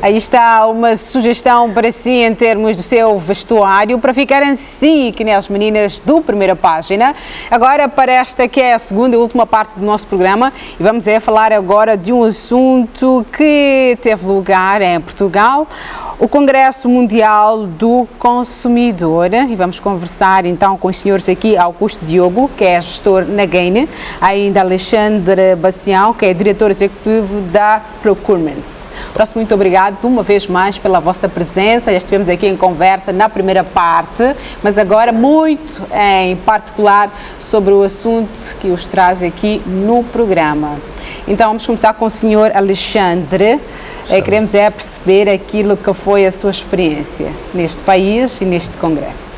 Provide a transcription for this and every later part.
Aí está uma sugestão para si em termos do seu vestuário, para ficarem assim, que nem as meninas do Primeira Página. Agora para esta que é a segunda e última parte do nosso programa, e vamos falar agora de um assunto que teve lugar em Portugal, o Congresso Mundial do Consumidor, e vamos conversar então com os senhores aqui, Augusto Diogo, que é gestor na Gain, ainda Alexandre Bacião, que é diretor executivo da Procurement. Próximo, muito obrigado uma vez mais pela vossa presença. Já estivemos aqui em conversa na primeira parte, mas agora muito em particular sobre o assunto que os traz aqui no programa. Então vamos começar com o senhor Alexandre. Queremos perceber aquilo que foi a sua experiência neste país e neste congresso.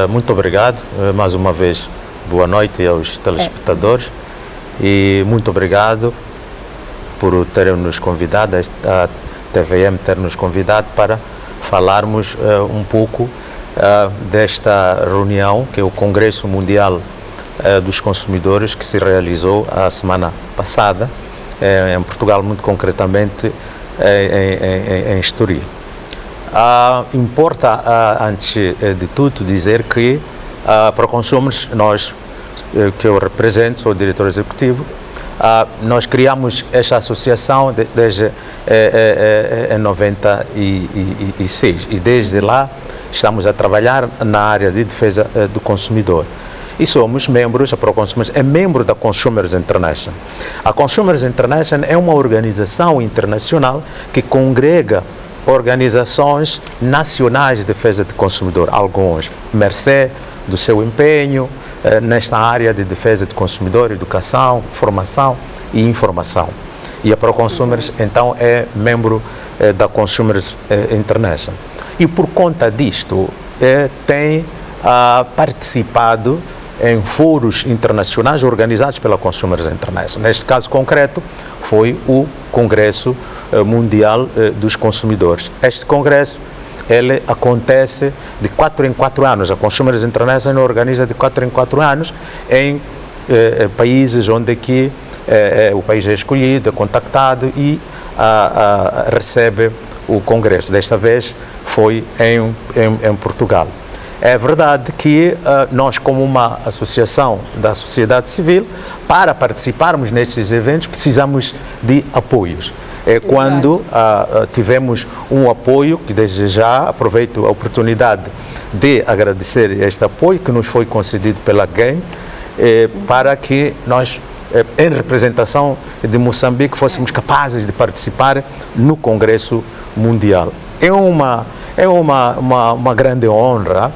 Muito obrigado, mais uma vez, boa noite aos telespectadores e muito obrigado por terem nos convidado, a TVM ter nos convidado para falarmos um pouco desta reunião, que é o Congresso Mundial dos Consumidores, que se realizou a semana passada, em Portugal, muito concretamente em Estoril. Importa, antes de tudo, dizer que para Consumers, nós, que eu represento, sou o diretor executivo, nós criamos esta associação desde 96 e desde lá estamos a trabalhar na área de defesa do consumidor. E somos membros, a ProConsumers é membro da Consumers International. A Consumers International é uma organização internacional que congrega organizações nacionais de defesa do consumidor, alguns mercê do seu empenho nesta área de defesa do consumidor, educação, formação e informação. E a ProConsumers, então, é membro da Consumers International. E por conta disto, tem participado em fóruns internacionais organizados pela Consumers International. Neste caso concreto, foi o Congresso Mundial dos Consumidores. Este congresso, ele acontece de 4 em 4 anos. A Consumers International organiza de 4 em 4 anos em países onde aqui, o país é escolhido, é contactado e recebe o congresso. Desta vez foi em Portugal. É verdade que nós, como uma associação da sociedade civil, para participarmos nestes eventos, precisamos de apoios. Quando tivemos um apoio, que desde já aproveito a oportunidade de agradecer este apoio que nos foi concedido pela GAIN, para que nós, em representação de Moçambique, fôssemos capazes de participar no Congresso Mundial. É uma grande honra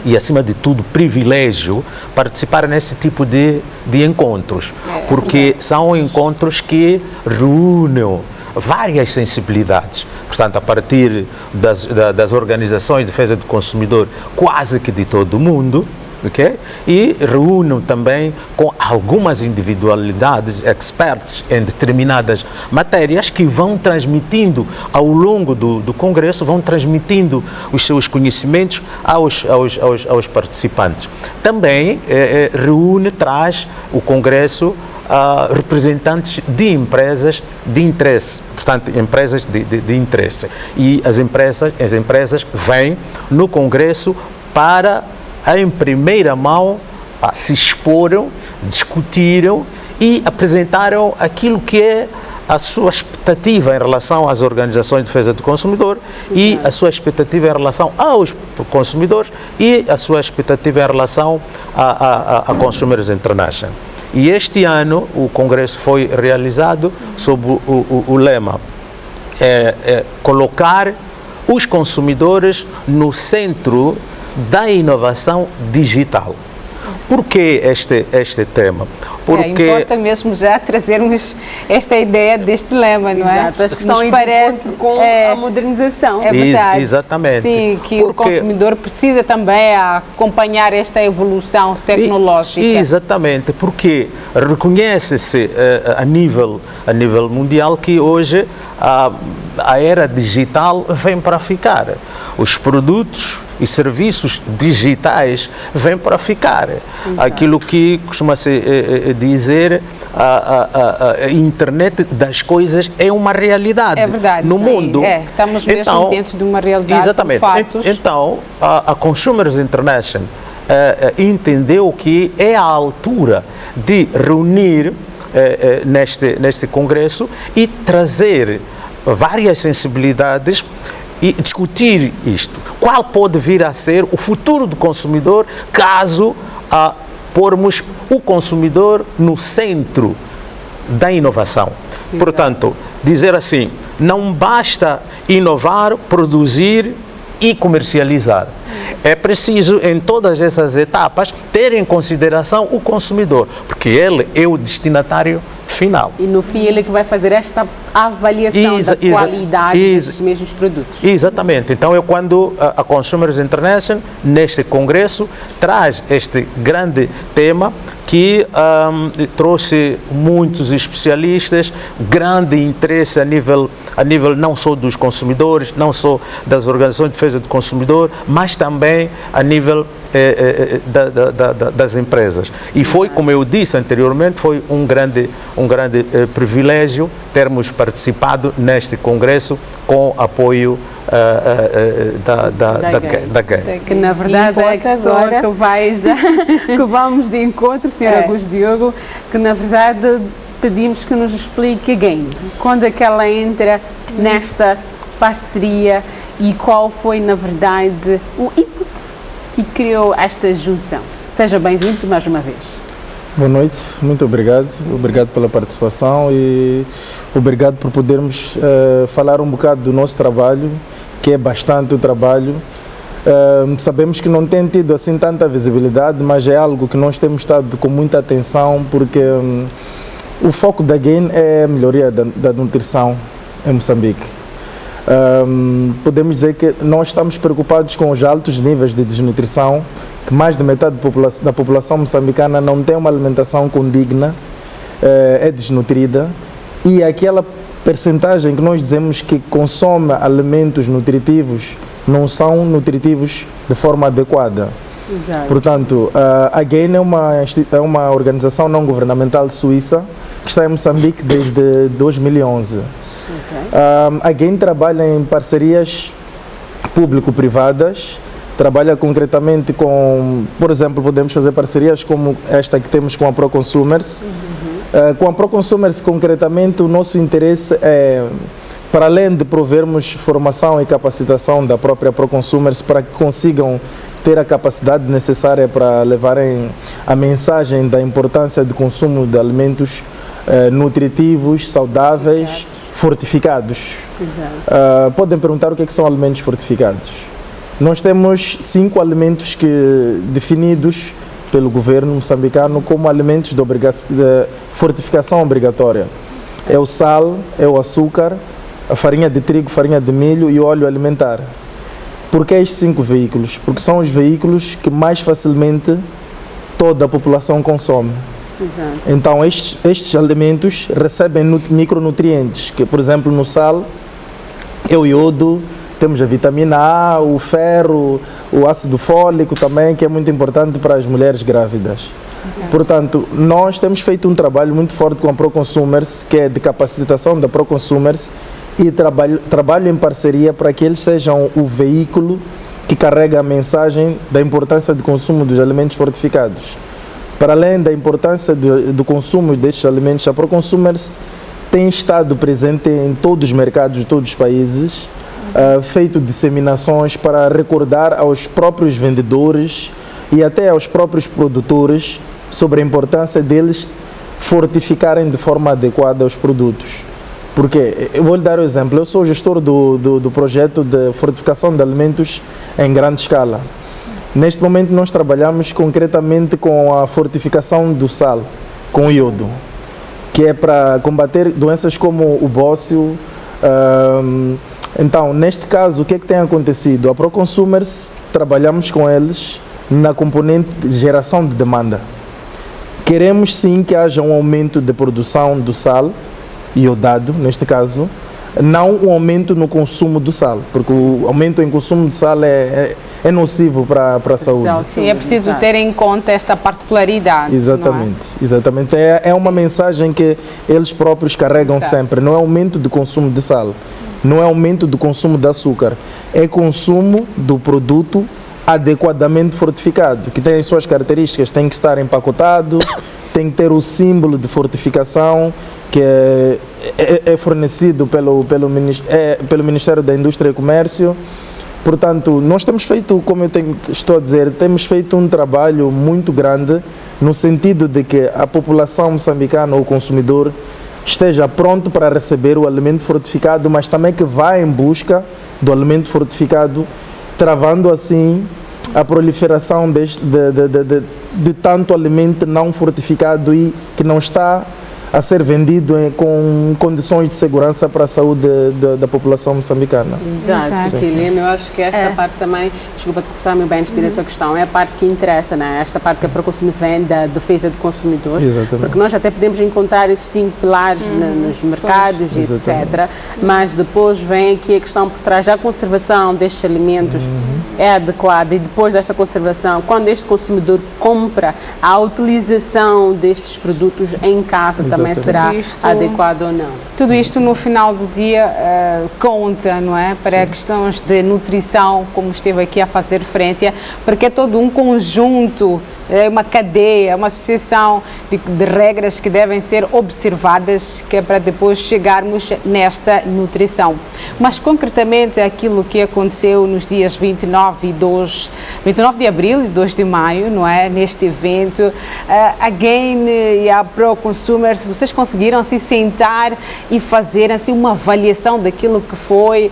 e, acima de tudo, privilégio participar nesse tipo de encontros, porque são encontros que reúnem várias sensibilidades. Portanto, a partir das organizações de defesa do consumidor quase que de todo o mundo, okay? E reúnem também com algumas individualidades, experts em determinadas matérias, que vão transmitindo ao longo do Congresso, vão transmitindo os seus conhecimentos aos participantes. Também traz o Congresso representantes de empresas de interesse, portanto, empresas de interesse. E as empresas vêm no Congresso para, em primeira mão, se exporam, discutiram e apresentaram aquilo que é a sua expectativa em relação às organizações de defesa do consumidor e a sua expectativa em relação aos consumidores e a sua expectativa em relação a Consumers International. E este ano o Congresso foi realizado sob o lema colocar os consumidores no centro da inovação digital. Por que este tema? Porque importa mesmo já trazermos esta ideia deste lema, não é? Exato, nos parece com a modernização. É verdade. Exatamente. Sim, que o consumidor precisa também acompanhar esta evolução tecnológica. Exatamente, porque reconhece-se a nível mundial que hoje a era digital vem para ficar. Os produtos e serviços digitais vêm para ficar. Aquilo que costuma se dizer a internet das coisas é uma realidade. É verdade, no mundo. Estamos mesmo dentro de uma realidade. Exatamente. Fatos. Então, a Consumers International entendeu que é a altura de reunir neste congresso e trazer várias sensibilidades e discutir isto. Qual pode vir a ser o futuro do consumidor caso pormos o consumidor no centro da inovação? Exato. Portanto, dizer assim, não basta inovar, produzir e comercializar. É preciso, em todas essas etapas, ter em consideração o consumidor, porque ele é o destinatário final. E no fim ele que vai fazer esta avaliação da qualidade desses mesmos produtos. Exatamente. Então é quando a Consumers International, neste congresso, traz este grande tema que trouxe muitos especialistas, grande interesse a nível não só dos consumidores, não só das organizações de defesa do consumidor, mas também a nível das empresas. E foi, como eu disse anteriormente, foi um grande privilégio termos participado neste congresso com apoio da GAY. Que na verdade é a pessoa que vai já, que vamos de encontro, o Sr. Augusto Diogo, que na verdade pedimos que nos explique a GAY. Quando é que ela entra nesta parceria e qual foi na verdade o input que criou esta junção. Seja bem-vindo mais uma vez. Boa noite, muito obrigado. Obrigado pela participação e obrigado por podermos falar um bocado do nosso trabalho, que é bastante o trabalho. Sabemos que não tem tido assim tanta visibilidade, mas é algo que nós temos estado com muita atenção, porque o foco da GAY é a melhoria da nutrição em Moçambique. Podemos dizer que nós estamos preocupados com os altos níveis de desnutrição, que mais de metade da população moçambicana não tem uma alimentação condigna, é desnutrida, e aquela percentagem que nós dizemos que consome alimentos nutritivos não são nutritivos de forma adequada. Exato. Portanto, a GAY é uma organização não governamental suíça que está em Moçambique desde 2011. A GAY trabalha em parcerias público-privadas, trabalha concretamente com, por exemplo, podemos fazer parcerias como esta que temos com a ProConsumers. Com a ProConsumers, concretamente, o nosso interesse é, para além de provermos formação e capacitação da própria ProConsumers para que consigam ter a capacidade necessária para levarem a mensagem da importância do consumo de alimentos nutritivos, saudáveis, fortificados. Podem perguntar o que são alimentos fortificados. Nós temos 5 alimentos definidos pelo governo moçambicano como alimentos de fortificação obrigatória. É o sal, é o açúcar, a farinha de trigo, farinha de milho e o óleo alimentar. Por que estes 5 veículos? Porque são os veículos que mais facilmente toda a população consome. Exato. Então estes alimentos recebem micronutrientes, que por exemplo no sal é o iodo, temos a vitamina A, o ferro, o ácido fólico também, que é muito importante para as mulheres grávidas. Portanto, nós temos feito um trabalho muito forte com a ProConsumers, que é de capacitação da ProConsumers, e trabalho em parceria para que eles sejam o veículo que carrega a mensagem da importância do consumo dos alimentos fortificados. Para além da importância do consumo destes alimentos, a ProConsumers tem estado presente em todos os mercados de todos os países, feito disseminações para recordar aos próprios vendedores e até aos próprios produtores sobre a importância deles fortificarem de forma adequada os produtos. Porque, eu vou lhe dar um exemplo, eu sou gestor do projeto de fortificação de alimentos em grande escala. Neste momento nós trabalhamos concretamente com a fortificação do sal, com o iodo, que é para combater doenças como o bócio. Então, neste caso, o que é que tem acontecido? A ProConsumers, trabalhamos com eles na componente de geração de demanda. Queremos sim que haja um aumento de produção do sal, iodado, neste caso, não um aumento no consumo do sal, porque o aumento em consumo de sal é é nocivo para a saúde. Sim, é preciso ter em conta esta particularidade. Exatamente. É uma mensagem que eles próprios carregam sempre. Não é aumento de consumo de sal, não é aumento do consumo de açúcar, é consumo do produto adequadamente fortificado, que tem as suas características, tem que estar empacotado, tem que ter o símbolo de fortificação que é fornecido pelo Ministério da Indústria e Comércio. Portanto, nós temos feito, como estou a dizer, temos feito um trabalho muito grande no sentido de que a população moçambicana, ou o consumidor, esteja pronto para receber o alimento fortificado, mas também que vá em busca do alimento fortificado, travando assim a proliferação de tanto alimento não fortificado e que não está a ser vendido com condições de segurança para a saúde da população moçambicana. Exato, Helena, eu acho que esta parte também, desculpa te cortar-me bem antes de ir a tua questão, é a parte que interessa, não é? Esta parte que a Proconsumidor vem da defesa do consumidor. Exatamente. Porque nós até podemos encontrar esses 5 pilares nos mercados, etc. Mas depois vem aqui a questão por trás da conservação destes alimentos é adequada, e depois desta conservação, quando este consumidor compra, a utilização destes produtos em casa também será adequado ou não. Tudo isto no final do dia conta, não é? Para questões de nutrição, como esteve aqui a fazer referência, porque é todo um conjunto, é uma cadeia, uma sucessão de regras que devem ser observadas, que é para depois chegarmos nesta nutrição. Mas concretamente aquilo que aconteceu nos dias 29 de abril e 2 de maio, não é? Neste evento, a GAIN e a Proconsumers, vocês conseguiram se sentar e fazer assim uma avaliação daquilo que foi,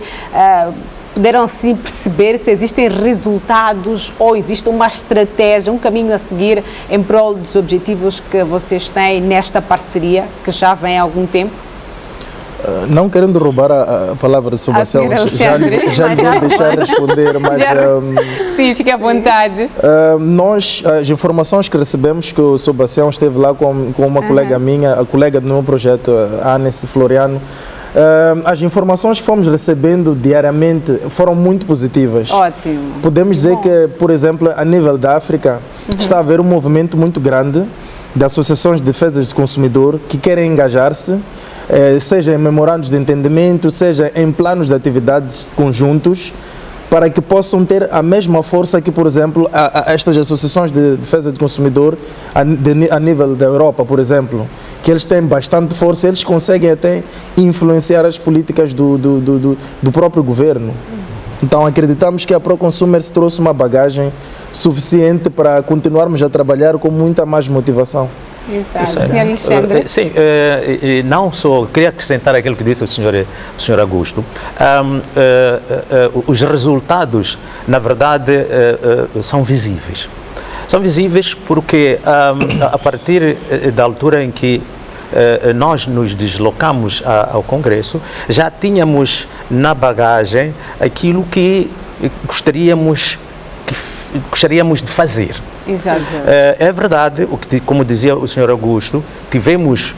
puderam sim perceber se existem resultados ou existe uma estratégia, um caminho a seguir em prol dos objetivos que vocês têm nesta parceria que já vem há algum tempo? Não querendo roubar a palavra sobre a Bacião, já vou deixar responder, mas... Sim, fique à vontade. Nós, as informações que recebemos, que o Sr. Bacião esteve lá com uma colega minha, a colega do meu projeto, a Anes Floriano, as informações que fomos recebendo diariamente foram muito positivas. Ótimo. Podemos dizer que, por exemplo, a nível da África, está a haver um movimento muito grande de associações de defesa do consumidor que querem engajar-se, seja em memorandos de entendimento, seja em planos de atividades conjuntos, para que possam ter a mesma força que, por exemplo, estas associações de defesa do consumidor a nível da Europa, por exemplo, que eles têm bastante força, eles conseguem até influenciar as políticas do próprio governo. Então acreditamos que a Proconsumers trouxe uma bagagem suficiente para continuarmos a trabalhar com muita mais motivação. Exato. Sr. Alexandre? Sim, não só, queria acrescentar aquilo que disse o senhor Augusto. Os resultados, na verdade, são visíveis. São visíveis porque a partir da altura em que nós nos deslocamos ao Congresso, já tínhamos na bagagem aquilo que gostaríamos de fazer. Exato. É verdade, como dizia o Sr. Augusto, tivemos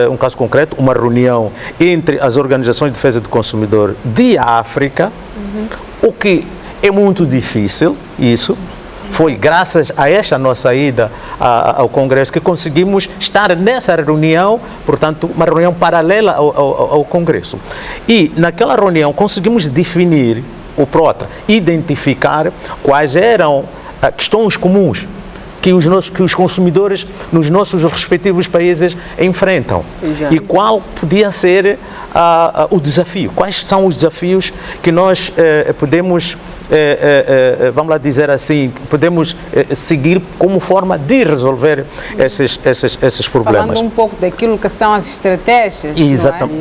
um caso concreto, uma reunião entre as organizações de defesa do consumidor de África, o que é muito difícil, isso. Foi graças a esta nossa ida ao Congresso que conseguimos estar nessa reunião, portanto, uma reunião paralela ao Congresso. E naquela reunião conseguimos definir, ou PROTA, identificar quais eram questões comuns que os consumidores nos nossos respectivos países enfrentam. Exato. E qual podia ser o desafio, quais são os desafios que nós podemos, vamos lá dizer assim, podemos seguir como forma de resolver esses problemas. Falando um pouco daquilo que são as estratégias.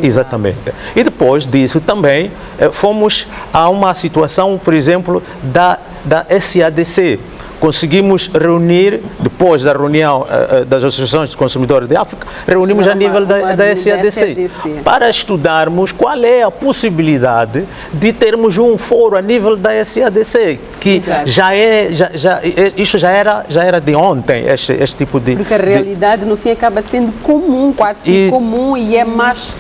Exatamente. E depois disso também fomos a uma situação, por exemplo, da SADC. Conseguimos reunir, depois da reunião das associações de consumidores de África, reunimos a nível da SADC para estudarmos qual é a possibilidade de termos um fórum a nível da SADC, que isso já era de ontem, este tipo de... Porque a realidade no fim acaba sendo comum, quase comum, e é mais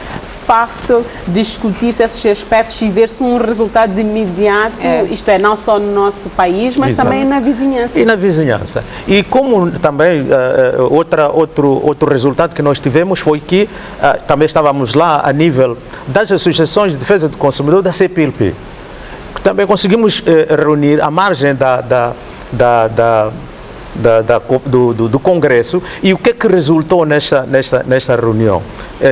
fácil discutir-se esses aspectos e ver-se um resultado de imediato, isto é, não só no nosso país, mas também na vizinhança. E na vizinhança. E como também outro resultado que nós tivemos foi que também estávamos lá a nível das associações de defesa do consumidor da CPLP. Também conseguimos reunir à margem do Congresso. E o que é que resultou nesta reunião?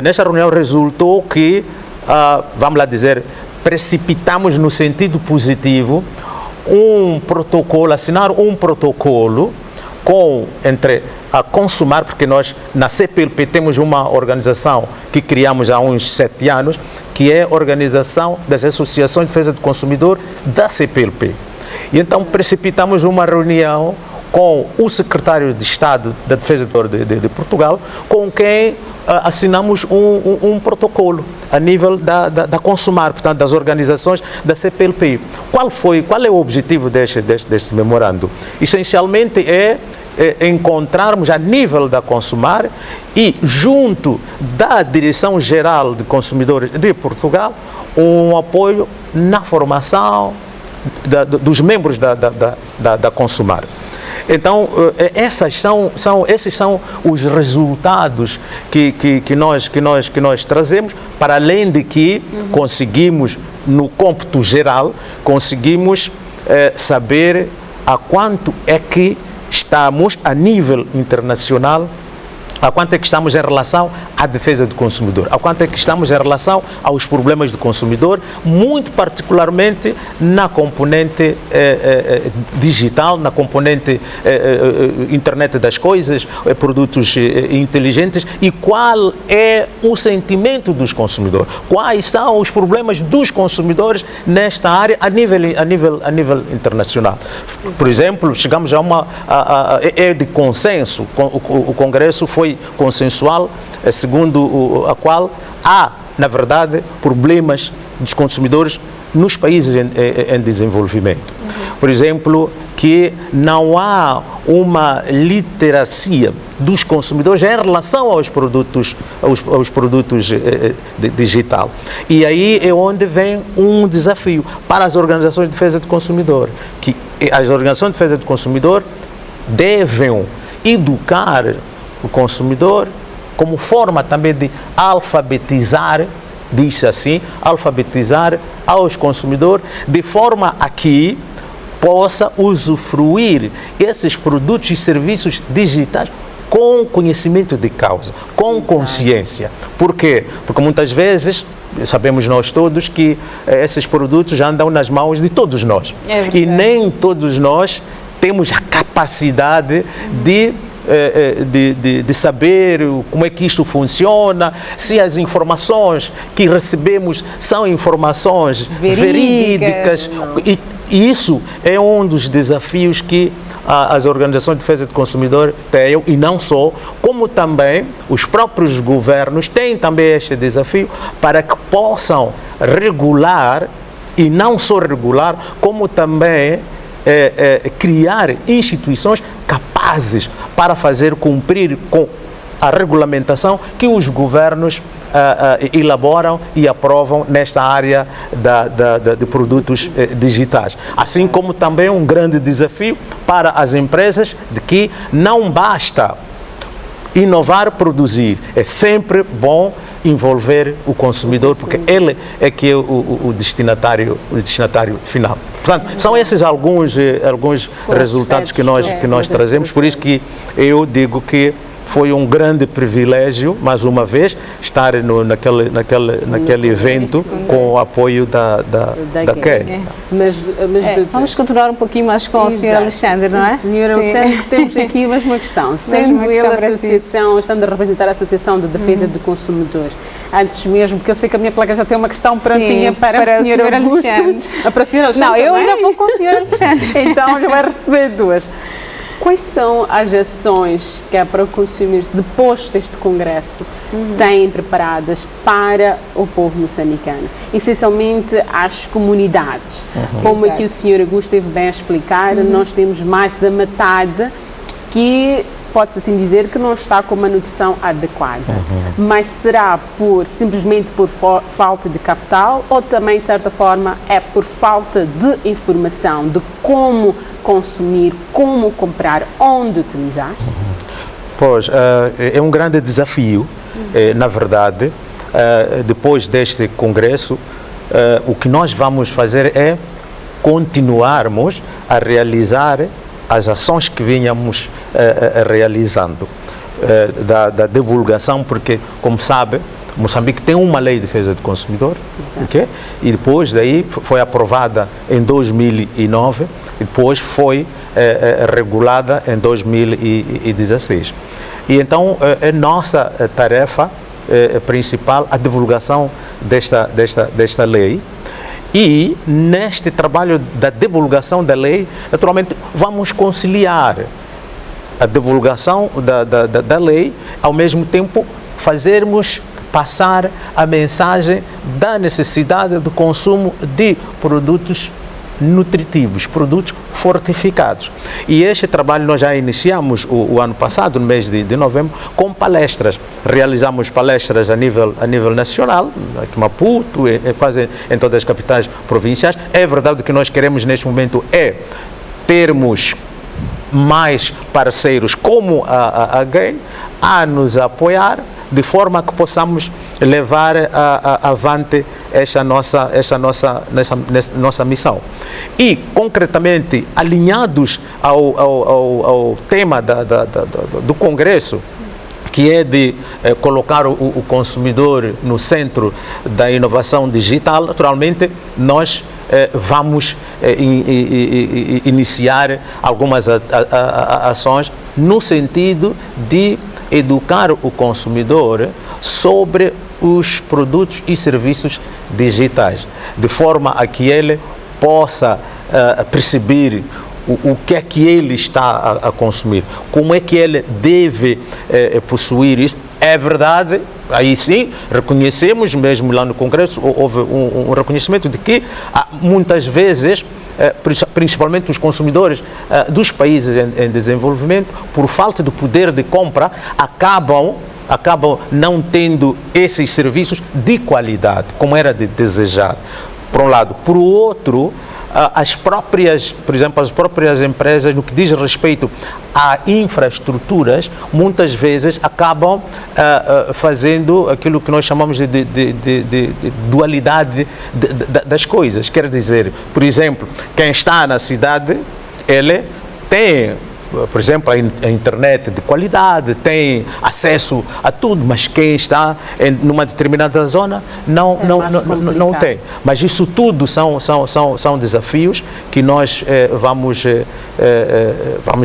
Nesta reunião resultou que, vamos lá dizer, precipitamos no sentido positivo assinar um protocolo entre a Consumar, porque nós na CPLP temos uma organização que criamos há uns 7 anos, que é a Organização das Associações de Defesa do Consumidor da CPLP. E então precipitamos uma reunião com o secretário de Estado da Defesa de Portugal, com quem assinamos um protocolo a nível da Consumar, portanto, das organizações da CPLP. Qual é o objetivo deste memorando? Essencialmente é encontrarmos a nível da Consumar e junto da Direção-Geral de Consumidores de Portugal um apoio na formação dos membros da Consumar. Então, esses são os resultados que nós trazemos, para além de que conseguimos, no cômputo geral, saber a quanto é que estamos a nível internacional, a quanto é que estamos em relação à defesa do consumidor, a quanto é que estamos em relação aos problemas do consumidor, muito particularmente na componente digital, na componente internet das coisas, produtos inteligentes, e qual é o sentimento dos consumidores, quais são os problemas dos consumidores nesta área a nível internacional. Por exemplo, chegamos é de consenso, o Congresso foi consensual, segundo a qual há, na verdade, problemas dos consumidores nos países em desenvolvimento. Por exemplo, que não há uma literacia dos consumidores em relação aos produtos digital. E aí é onde vem um desafio para as organizações de defesa do consumidor, que as organizações de defesa do consumidor devem educar o consumidor como forma também de alfabetizar, diz assim, alfabetizar aos consumidores, de forma a que possa usufruir esses produtos e serviços digitais com conhecimento de causa, com consciência. Por quê? Porque muitas vezes sabemos nós todos que esses produtos andam nas mãos de todos nós. E nem todos nós temos a capacidade de saber como é que isto funciona, se as informações que recebemos são informações verídicas. E isso é um dos desafios que as organizações de defesa do consumidor têm, e não só, como também os próprios governos têm também este desafio para que possam regular, e não só regular, como também criar instituições capazes para fazer cumprir com a regulamentação que os governos elaboram e aprovam nesta área de produtos digitais. Assim como também um grande desafio para as empresas de que não basta inovar, produzir, é sempre bom envolver o consumidor, porque ele é que é o destinatário final. Portanto, são esses alguns resultados que nós trazemos, por isso que eu digo que foi um grande privilégio, mais uma vez, estar naquele evento com o apoio da CAE. Vamos continuar um pouquinho mais com o Sr. Alexandre, não é? Sr. Alexandre, temos aqui mais uma questão. Sendo ele estando a representar a Associação de Defesa do Consumidor, antes mesmo, porque eu sei que a minha colega já tem uma questão prontinha para o Sr. Alexandre. Para o Sr. Alexandre. Não, eu ainda vou com o Sr. Alexandre. Então já vai receber duas. Quais são as ações que a ProConsumers, depois deste congresso, têm preparadas para o povo moçambicano? Essencialmente às comunidades. Como aqui o Sr. Augusto esteve bem a explicar, nós temos mais da metade que pode-se assim dizer que não está com uma nutrição adequada. Mas será simplesmente por falta de capital ou também, de certa forma, é por falta de informação de como consumir, como comprar, onde utilizar? Pois, é um grande desafio, na verdade. Depois deste congresso, o que nós vamos fazer é continuarmos a realizar as ações que vinhamos realizando, da divulgação, porque, como sabe, Moçambique tem uma lei de defesa do consumidor, okay? E depois daí foi aprovada em 2009 e depois foi regulada em 2016. E então é nossa tarefa principal a divulgação desta lei. E neste trabalho da divulgação da lei, naturalmente, vamos conciliar a divulgação da lei, ao mesmo tempo fazermos passar a mensagem da necessidade do consumo de produtos nutritivos, produtos fortificados. E este trabalho nós já iniciamos o ano passado, no mês de novembro, com palestras. Realizamos palestras a nível nacional, aqui em Maputo, quase em todas as capitais provinciais. É verdade que nós queremos neste momento é termos mais parceiros como a GAIN a nos apoiar, de forma que possamos levar avante esta nossa missão. E, concretamente, alinhados ao tema do Congresso, que é de colocar o consumidor no centro da inovação digital, naturalmente, nós vamos iniciar algumas ações no sentido de educar o consumidor sobre os produtos e serviços digitais, de forma a que ele possa perceber o que é que ele está a consumir, como é que ele deve possuir isso. É verdade, aí sim, reconhecemos, mesmo lá no Congresso, houve um reconhecimento de que muitas vezes, principalmente os consumidores dos países em desenvolvimento, por falta de poder de compra, acabam não tendo esses serviços de qualidade, como era de desejar, por um lado. Por outro, por exemplo, as próprias empresas, no que diz respeito a infraestruturas, muitas vezes acabam fazendo aquilo que nós chamamos de dualidade das coisas. Quer dizer, por exemplo, quem está na cidade, ele tem, por exemplo, a internet de qualidade, tem acesso a tudo, mas quem está numa determinada zona não tem. Mas isso tudo são desafios que nós vamos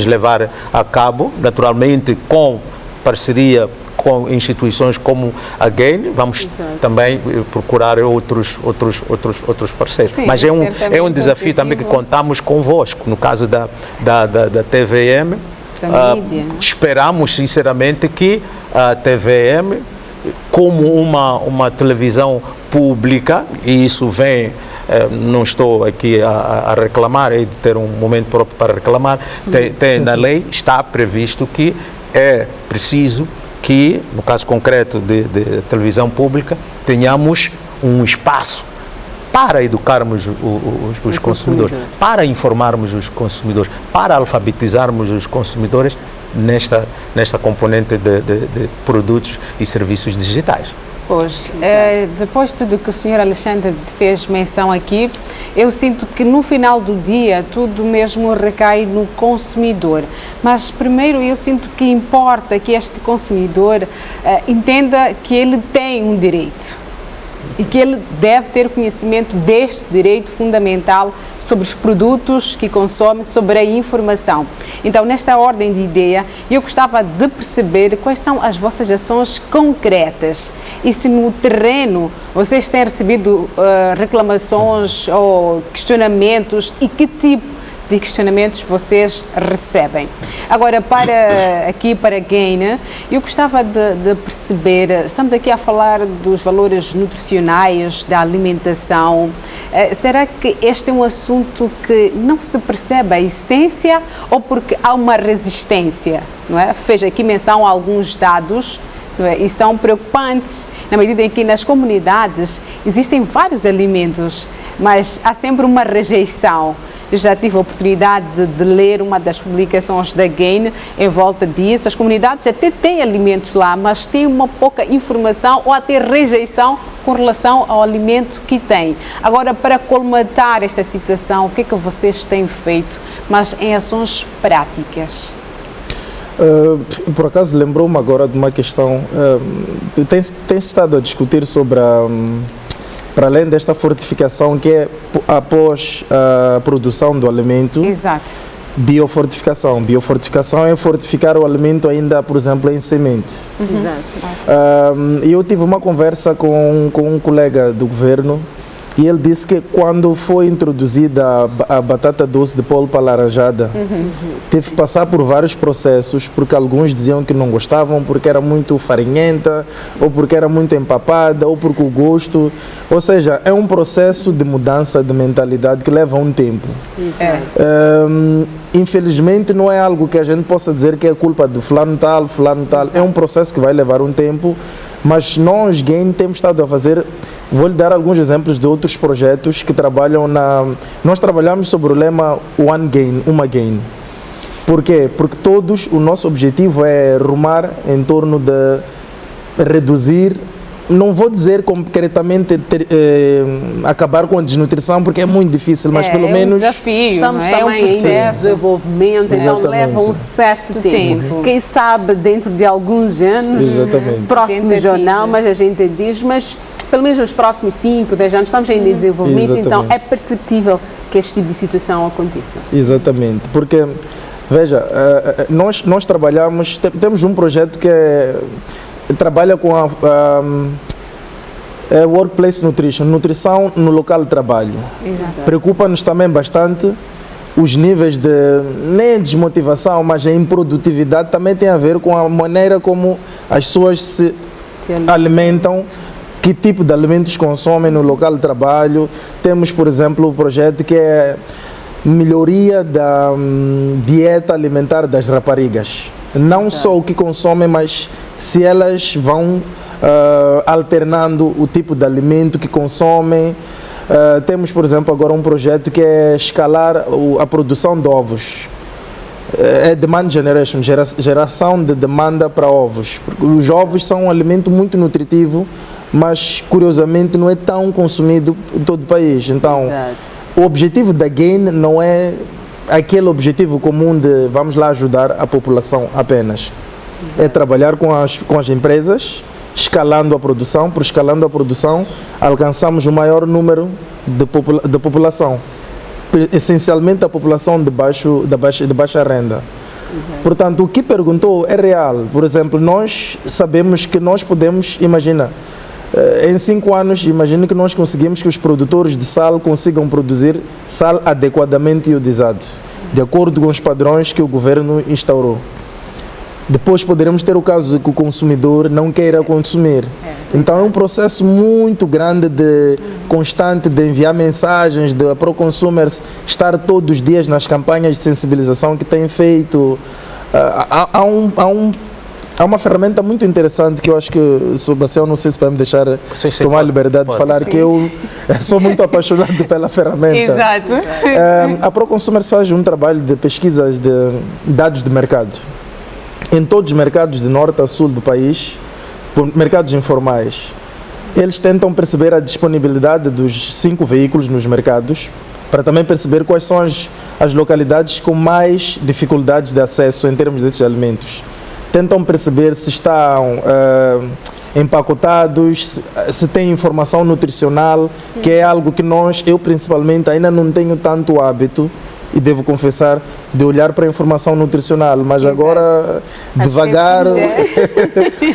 levar a cabo, naturalmente com parceria com instituições como a GAIN, vamos também procurar outros parceiros. Sim, mas é um desafio também que contamos convosco. No caso da TVM, esperamos sinceramente que a TVM, como uma televisão pública, e isso vem, não estou aqui a reclamar, é de ter um momento próprio para reclamar, na lei está previsto que é preciso que, no caso concreto de televisão pública, tenhamos um espaço para educarmos os consumidores, para informarmos os consumidores, para alfabetizarmos os consumidores nesta componente de produtos e serviços digitais. Pois, depois de tudo que o Sr. Alexandre fez menção aqui, eu sinto que no final do dia tudo mesmo recai no consumidor. Mas primeiro eu sinto que importa que este consumidor entenda que ele tem um direito e que ele deve ter conhecimento deste direito fundamental sobre os produtos que consome, sobre a informação. Então, nesta ordem de ideia, eu gostava de perceber quais são as vossas ações concretas e se no terreno vocês têm recebido reclamações ou questionamentos e que tipo de questionamentos vocês recebem. Agora, para a GAIN, eu gostava de perceber, estamos aqui a falar dos valores nutricionais da alimentação, Será que este é um assunto que não se percebe a essência ou porque há uma resistência? Não é? Fez aqui menção a alguns dados, não é? E são preocupantes, na medida em que nas comunidades existem vários alimentos, mas há sempre uma rejeição. Eu já tive a oportunidade de ler uma das publicações da GAIN em volta disso. As comunidades até têm alimentos lá, mas têm uma pouca informação ou até rejeição com relação ao alimento que têm. Agora, para colmatar esta situação, o que é que vocês têm feito, mas em ações práticas? Por acaso lembrou-me agora de uma questão, tem estado a discutir sobre para além desta fortificação que é após a produção do alimento. Exato. Biofortificação. Biofortificação é fortificar o alimento ainda, por exemplo, em semente. Exato. Eu tive uma conversa com um colega do governo e ele disse que quando foi introduzida a batata doce de polpa alaranjada, teve que passar por vários processos, porque alguns diziam que não gostavam, porque era muito farinhenta, ou porque era muito empapada, ou porque o gosto... Ou seja, é um processo de mudança de mentalidade que leva um tempo. Infelizmente, não é algo que a gente possa dizer que é culpa de fulano tal. É um processo que vai levar um tempo, mas nós, GAIN, temos estado a fazer... Vou-lhe dar alguns exemplos de outros projetos que trabalham Nós trabalhamos sobre o lema One GAIN, uma GAIN. Por quê? Porque o nosso objetivo é rumar em torno de reduzir, não vou dizer concretamente acabar com a desnutrição, porque é muito difícil, mas pelo menos... Desafio, estamos também em desenvolvimento, então leva um certo tempo. Quem sabe dentro de alguns anos, próximos ou não, mas a gente diz, mas pelo menos nos próximos 5, 10 anos estamos ainda em desenvolvimento, então é perceptível que este tipo de situação aconteça. Exatamente, porque, veja, nós trabalhamos, temos um projeto que trabalha com a Workplace Nutrition, nutrição no local de trabalho. Preocupa-nos também bastante os níveis de, nem desmotivação, mas a improdutividade também tem a ver com a maneira como as pessoas se alimentam, que tipo de alimentos consomem no local de trabalho. Temos, por exemplo, o projeto que é melhoria da dieta alimentar das raparigas. Não só o que consomem, mas se elas vão alternando o tipo de alimento que consomem. Temos, por exemplo, agora um projeto que é escalar a produção de ovos. É demand generation, geração de demanda para ovos. Porque os ovos são um alimento muito nutritivo, mas curiosamente não é tão consumido em todo o país. Então, o objetivo da GAIN não é aquele objetivo comum de vamos lá ajudar a população apenas. É trabalhar com as empresas, escalando a produção. Por escalando a produção, alcançamos o maior número de população. Essencialmente a população de baixa renda. Portanto, o que perguntou é real. Por exemplo, nós sabemos que nós podemos, imagina, em 5 anos, imagina que nós conseguimos que os produtores de sal consigam produzir sal adequadamente iodizado, de acordo com os padrões que o governo instaurou. Depois poderemos ter o caso de que o consumidor não queira consumir. Então é um processo muito grande, constante, de enviar mensagens, de ProConsumers estar todos os dias nas campanhas de sensibilização que tem feito. Há uma ferramenta muito interessante que eu acho que, Sebastião, não sei se vai me deixar tomar a liberdade de falar, que eu sou muito apaixonado pela ferramenta. Exato. A ProConsumers faz um trabalho de pesquisas de dados de mercado. Em todos os mercados de norte a sul do país, mercados informais, eles tentam perceber a disponibilidade dos 5 veículos nos mercados, para também perceber quais são as localidades com mais dificuldades de acesso em termos desses alimentos. Tentam perceber se estão empacotados, se tem informação nutricional, que é algo que eu principalmente ainda não tenho tanto hábito, e devo confessar, de olhar para a informação nutricional, mas agora, devagar,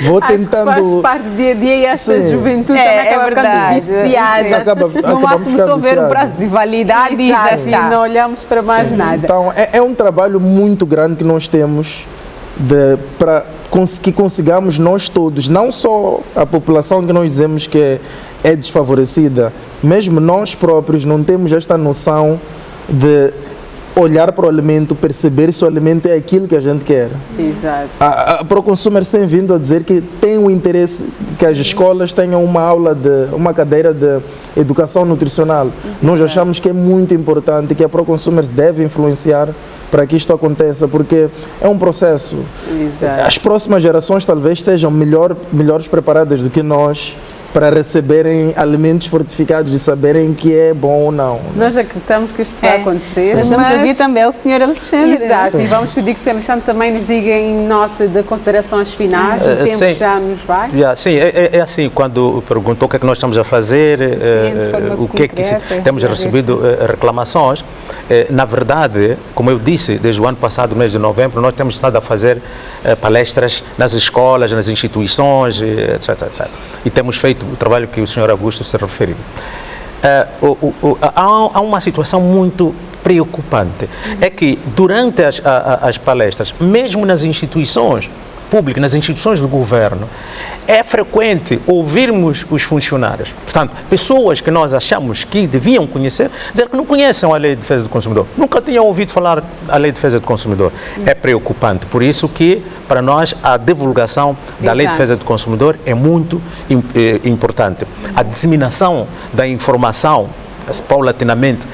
vou tentando... Acho que faz parte do dia a dia e essa juventude também acaba ficando viciada. No máximo só ver o prazo de validade e já está. E não olhamos para mais nada. Então, é um trabalho muito grande que nós temos para que consigamos nós todos, não só a população que nós dizemos que é desfavorecida. Mesmo nós próprios não temos esta noção de olhar para o alimento, perceber se o alimento é aquilo que a gente quer. Exato. A ProConsumers tem vindo a dizer que tem o interesse que as escolas tenham uma cadeira de educação nutricional. Exato. Nós achamos que é muito importante, que a ProConsumers deve influenciar para que isto aconteça, porque é um processo. Exato. As próximas gerações talvez estejam melhores preparadas do que nós para receberem alimentos fortificados e saberem que é bom ou não. Nós acreditamos que isto vai acontecer. Mas vamos ouvir também o Sr. Alexandre. Exato, e vamos pedir que o Sr. Alexandre também nos diga em nota de considerações finais, o tempo sim. já nos vai. Sim, é assim, quando perguntou o que é que nós estamos a fazer, o que é que temos recebido reclamações, na verdade, como eu disse, desde o ano passado, mês de novembro, nós temos estado a fazer palestras nas escolas, nas instituições, etc. E temos feito o trabalho que o Sr. Augusto se referiu. Há uma situação muito preocupante, é que durante as palestras, mesmo nas instituições públicas, nas instituições do governo, é frequente ouvirmos os funcionários, portanto, pessoas que nós achamos que deviam conhecer, dizer que não conhecem a Lei de Defesa do Consumidor, nunca tinham ouvido falar da Lei de Defesa do Consumidor. É preocupante, por isso que, para nós, a divulgação da Lei de Defesa do Consumidor é muito importante. A disseminação da informação, paulatinamente,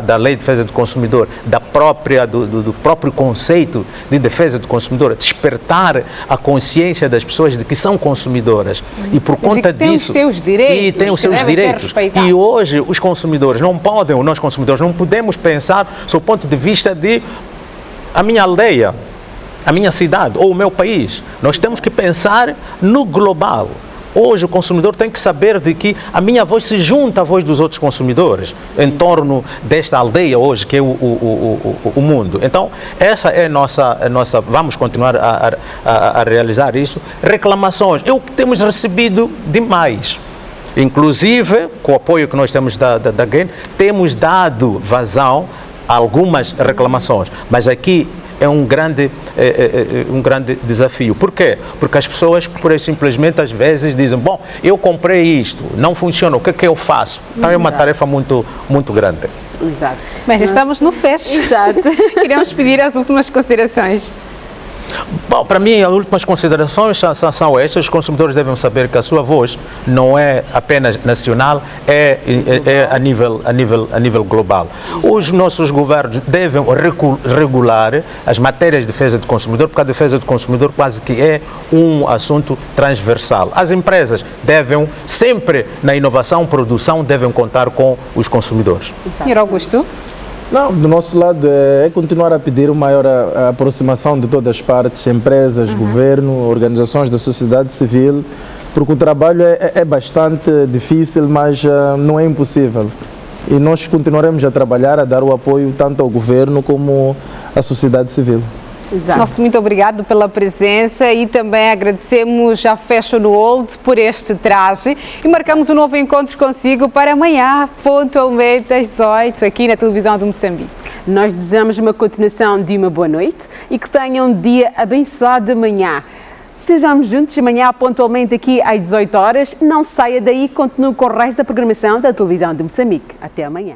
da Lei de Defesa do Consumidor, do próprio conceito de defesa do consumidor, despertar a consciência das pessoas de que são consumidoras e por conta disso têm os seus direitos e hoje os consumidores nós consumidores não podemos pensar sob o ponto de vista de a minha aldeia, a minha cidade ou o meu país. Nós temos que pensar no global. Hoje o consumidor tem que saber de que a minha voz se junta à voz dos outros consumidores em torno desta aldeia hoje que é o mundo. Então essa é a nossa vamos continuar a realizar isso. Reclamações, é o que temos recebido demais. Inclusive, com o apoio que nós temos da GAIN, temos dado vazão a algumas reclamações, mas aqui é um grande desafio. Por quê? Porque as pessoas, simplesmente, às vezes dizem, bom, eu comprei isto, não funciona, o que é que eu faço? Então é uma tarefa muito, muito grande. Exato. Mas estamos no fecho. Exato. Queremos pedir as últimas considerações. Bom, para mim, as últimas considerações são estas. Os consumidores devem saber que a sua voz não é apenas nacional, é a nível global. Os nossos governos devem regular as matérias de defesa do consumidor, porque a defesa do consumidor quase que é um assunto transversal. As empresas devem, sempre na inovação, produção, devem contar com os consumidores. Sr. Augusto? Não, do nosso lado é continuar a pedir uma maior aproximação de todas as partes, empresas, governo, organizações da sociedade civil, porque o trabalho é bastante difícil, mas não é impossível. E nós continuaremos a trabalhar, a dar o apoio tanto ao governo como à sociedade civil. Exato. Nosso muito obrigado pela presença e também agradecemos a Fashion World por este traje e marcamos um novo encontro consigo para amanhã, pontualmente às 18, aqui na televisão de Moçambique. Nós desejamos uma continuação de uma boa noite e que tenham um dia abençoado de manhã. Estejamos juntos amanhã pontualmente aqui às 18 horas. Não saia daí, continue com o resto da programação da televisão de Moçambique. Até amanhã.